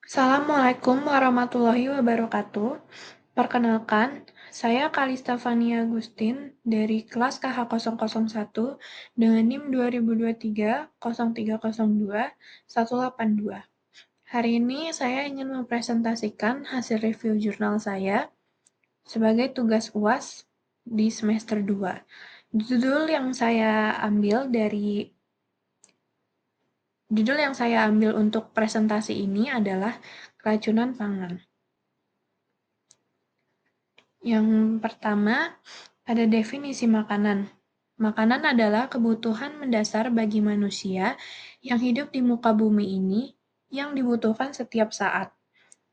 Assalamualaikum warahmatullahi wabarakatuh. Perkenalkan, saya Kalista Fania Agustin dari kelas KH001 dengan NIM 2023-0302-182. Hari ini saya ingin mempresentasikan hasil review jurnal saya sebagai tugas UAS di semester 2. Judul yang saya ambil untuk presentasi ini adalah keracunan pangan. Yang pertama, ada definisi makanan. Makanan adalah kebutuhan mendasar bagi manusia yang hidup di muka bumi ini yang dibutuhkan setiap saat.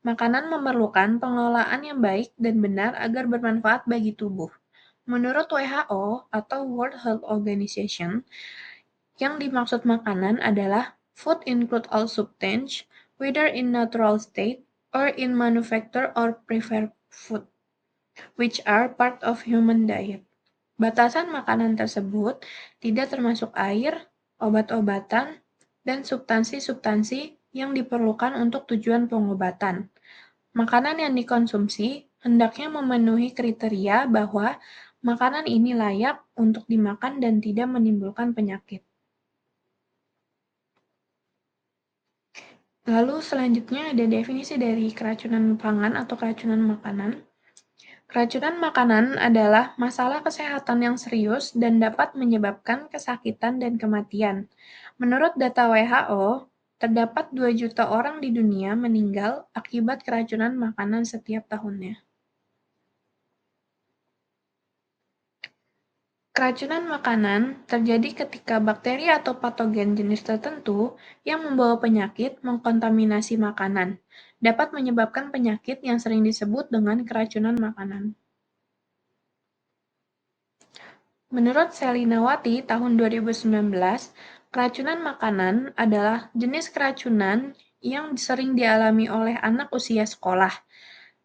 Makanan memerlukan pengelolaan yang baik dan benar agar bermanfaat bagi tubuh. Menurut WHO atau World Health Organization, yang dimaksud makanan adalah food include all substances, whether in natural state or in manufactured or prepared food, which are part of human diet. Batasan makanan tersebut tidak termasuk air, obat-obatan, dan substansi-substansi yang diperlukan untuk tujuan pengobatan. Makanan yang dikonsumsi hendaknya memenuhi kriteria bahwa makanan ini layak untuk dimakan dan tidak menimbulkan penyakit. Lalu selanjutnya ada definisi dari keracunan pangan atau keracunan makanan. Keracunan makanan adalah masalah kesehatan yang serius dan dapat menyebabkan kesakitan dan kematian. Menurut data WHO, terdapat 2 juta orang di dunia meninggal akibat keracunan makanan setiap tahunnya. Keracunan makanan terjadi ketika bakteri atau patogen jenis tertentu yang membawa penyakit mengkontaminasi makanan, dapat menyebabkan penyakit yang sering disebut dengan keracunan makanan. Menurut Selinawati tahun 2019, keracunan makanan adalah jenis keracunan yang sering dialami oleh anak usia sekolah.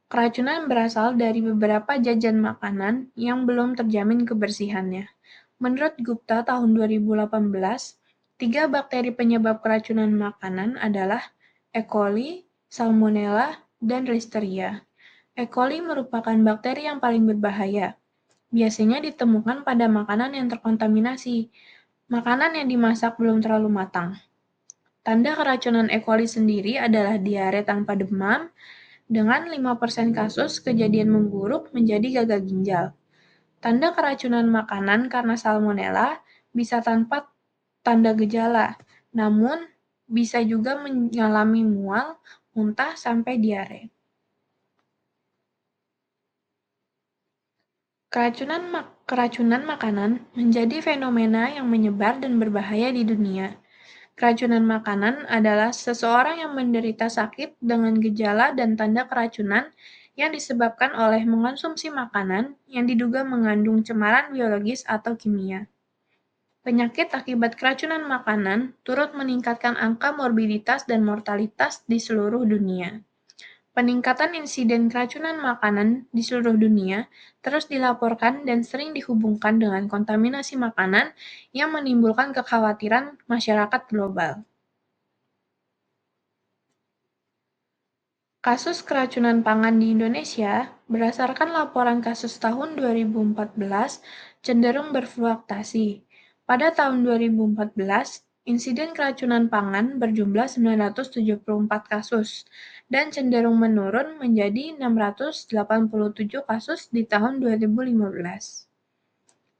Keracunan berasal dari beberapa jajan makanan yang belum terjamin kebersihannya. Menurut Gupta tahun 2018, 3 bakteri penyebab keracunan makanan adalah E. coli, Salmonella, dan Listeria. E. coli merupakan bakteri yang paling berbahaya. Biasanya ditemukan pada makanan yang terkontaminasi, makanan yang dimasak belum terlalu matang. Tanda keracunan E. coli sendiri adalah diare tanpa demam, dengan 5% kasus kejadian memburuk menjadi gagal ginjal. Tanda keracunan makanan karena salmonella bisa tanpa tanda gejala, namun bisa juga mengalami mual, muntah, sampai diare. Keracunan makanan menjadi fenomena yang menyebar dan berbahaya di dunia. Keracunan makanan adalah seseorang yang menderita sakit dengan gejala dan tanda keracunan yang disebabkan oleh mengonsumsi makanan yang diduga mengandung cemaran biologis atau kimia. Penyakit akibat keracunan makanan turut meningkatkan angka morbiditas dan mortalitas di seluruh dunia. Peningkatan insiden keracunan makanan di seluruh dunia terus dilaporkan dan sering dihubungkan dengan kontaminasi makanan yang menimbulkan kekhawatiran masyarakat global. Kasus keracunan pangan di Indonesia, berdasarkan laporan kasus tahun 2014, cenderung berfluktuasi. Pada tahun 2014, insiden keracunan pangan berjumlah 974 kasus dan cenderung menurun menjadi 687 kasus di tahun 2015.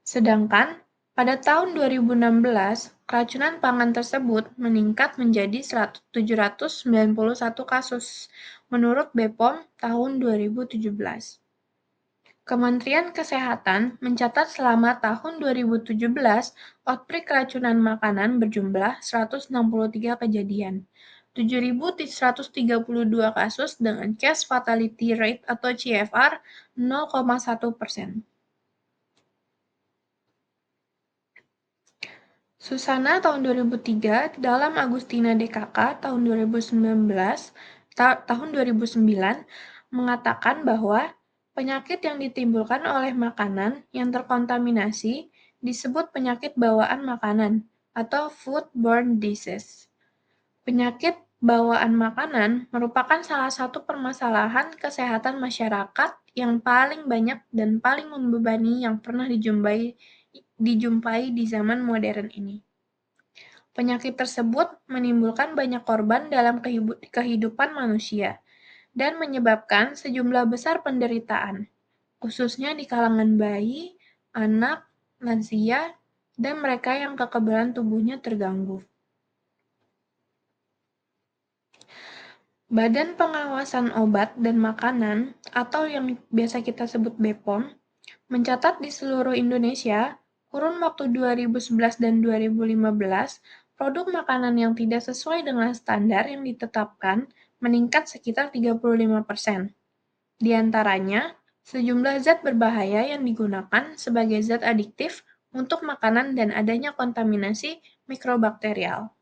Sedangkan pada tahun 2016, keracunan pangan tersebut meningkat menjadi 791 kasus menurut BPOM tahun 2017. Kementerian Kesehatan mencatat selama tahun 2017, outbreak keracunan makanan berjumlah 163 kejadian, 7.132 kasus dengan case fatality rate atau CFR 0,1%. Susana tahun 2003 dalam Agustina DKK tahun 2009 mengatakan bahwa penyakit yang ditimbulkan oleh makanan yang terkontaminasi disebut penyakit bawaan makanan atau foodborne disease. Penyakit Bawaan makanan merupakan salah satu permasalahan kesehatan masyarakat yang paling banyak dan paling membebani yang pernah dijumpai di zaman modern ini. Penyakit tersebut menimbulkan banyak korban dalam kehidupan manusia dan menyebabkan sejumlah besar penderitaan, khususnya di kalangan bayi, anak, lansia, dan mereka yang kekebalan tubuhnya terganggu. Badan Pengawasan Obat dan Makanan atau yang biasa kita sebut BPOM mencatat di seluruh Indonesia, kurun waktu 2011 dan 2015, produk makanan yang tidak sesuai dengan standar yang ditetapkan meningkat sekitar 35%. Di antaranya, sejumlah zat berbahaya yang digunakan sebagai zat adiktif untuk makanan dan adanya kontaminasi mikrobakterial.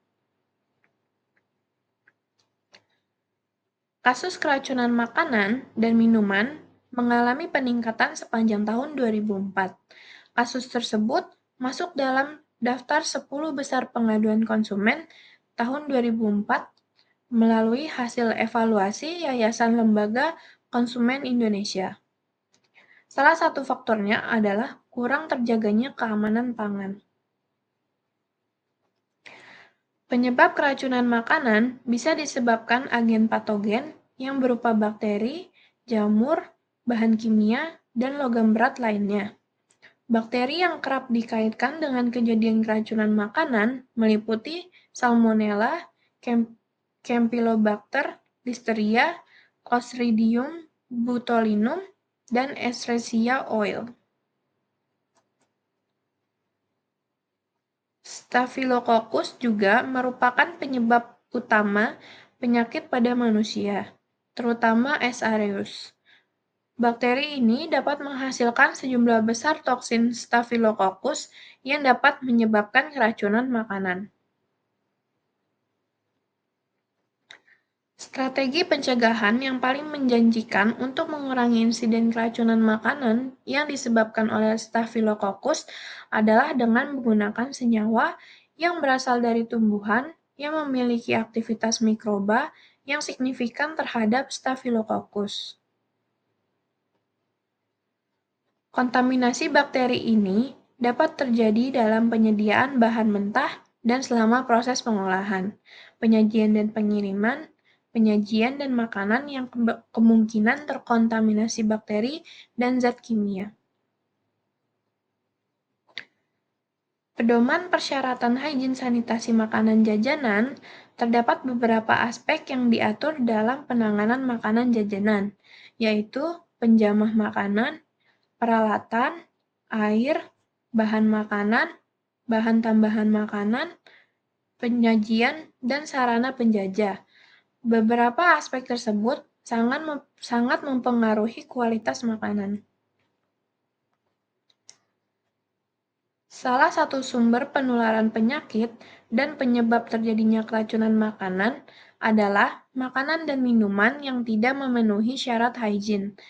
Kasus keracunan makanan dan minuman mengalami peningkatan sepanjang tahun 2004. Kasus tersebut masuk dalam daftar 10 besar pengaduan konsumen tahun 2004 melalui hasil evaluasi Yayasan Lembaga Konsumen Indonesia. Salah satu faktornya adalah kurang terjaganya keamanan pangan. Penyebab keracunan makanan bisa disebabkan agen patogen yang berupa bakteri, jamur, bahan kimia, dan logam berat lainnya. Bakteri yang kerap dikaitkan dengan kejadian keracunan makanan meliputi Salmonella, Campylobacter, Listeria, Clostridium botulinum, dan Escherichia oil. Staphylococcus juga merupakan penyebab utama penyakit pada manusia, terutama S. aureus. Bakteri ini dapat menghasilkan sejumlah besar toksin Staphylococcus yang dapat menyebabkan keracunan makanan. Strategi pencegahan yang paling menjanjikan untuk mengurangi insiden keracunan makanan yang disebabkan oleh Staphylococcus adalah dengan menggunakan senyawa yang berasal dari tumbuhan yang memiliki aktivitas mikroba yang signifikan terhadap Staphylococcus. Kontaminasi bakteri ini dapat terjadi dalam penyediaan bahan mentah dan selama proses pengolahan, penyajian dan pengiriman, penyajian dan makanan yang kemungkinan terkontaminasi bakteri dan zat kimia. Pedoman persyaratan higien sanitasi makanan jajanan, terdapat beberapa aspek yang diatur dalam penanganan makanan jajanan, yaitu penjamah makanan, peralatan, air, bahan makanan, bahan tambahan makanan, penyajian, dan sarana penjajah. Beberapa aspek tersebut sangat mempengaruhi kualitas makanan. Salah satu sumber penularan penyakit dan penyebab terjadinya keracunan makanan adalah makanan dan minuman yang tidak memenuhi syarat higien.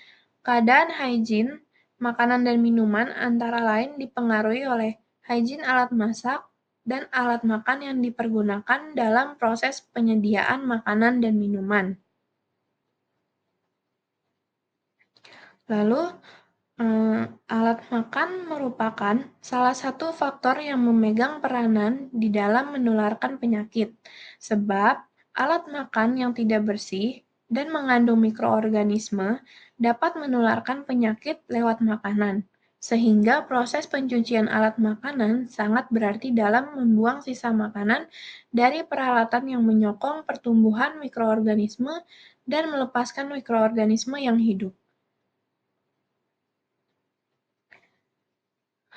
Keadaan higien makanan dan minuman antara lain dipengaruhi oleh higien alat masak dan alat makan yang dipergunakan dalam proses penyediaan makanan dan minuman. Lalu, alat makan merupakan salah satu faktor yang memegang peranan di dalam menularkan penyakit, sebab alat makan yang tidak bersih dan mengandung mikroorganisme dapat menularkan penyakit lewat makanan, sehingga proses pencucian alat makanan sangat berarti dalam membuang sisa makanan dari peralatan yang menyokong pertumbuhan mikroorganisme dan melepaskan mikroorganisme yang hidup.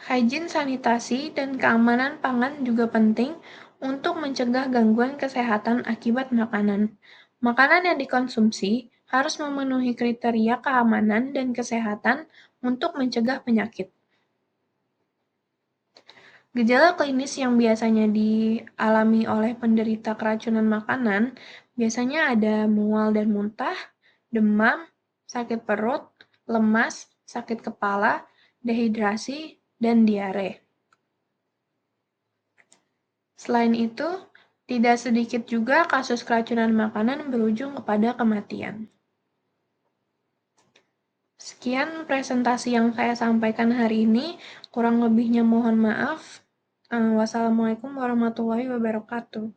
Higien sanitasi dan keamanan pangan juga penting untuk mencegah gangguan kesehatan akibat makanan. Makanan yang dikonsumsi harus memenuhi kriteria keamanan dan kesehatan untuk mencegah penyakit. Gejala klinis yang biasanya dialami oleh penderita keracunan makanan biasanya ada mual dan muntah, demam, sakit perut, lemas, sakit kepala, dehidrasi, dan diare. Selain itu, Tidak sedikit juga kasus keracunan makanan berujung kepada kematian. Sekian presentasi yang saya sampaikan hari ini. Kurang lebihnya mohon maaf. Wassalamualaikum warahmatullahi wabarakatuh.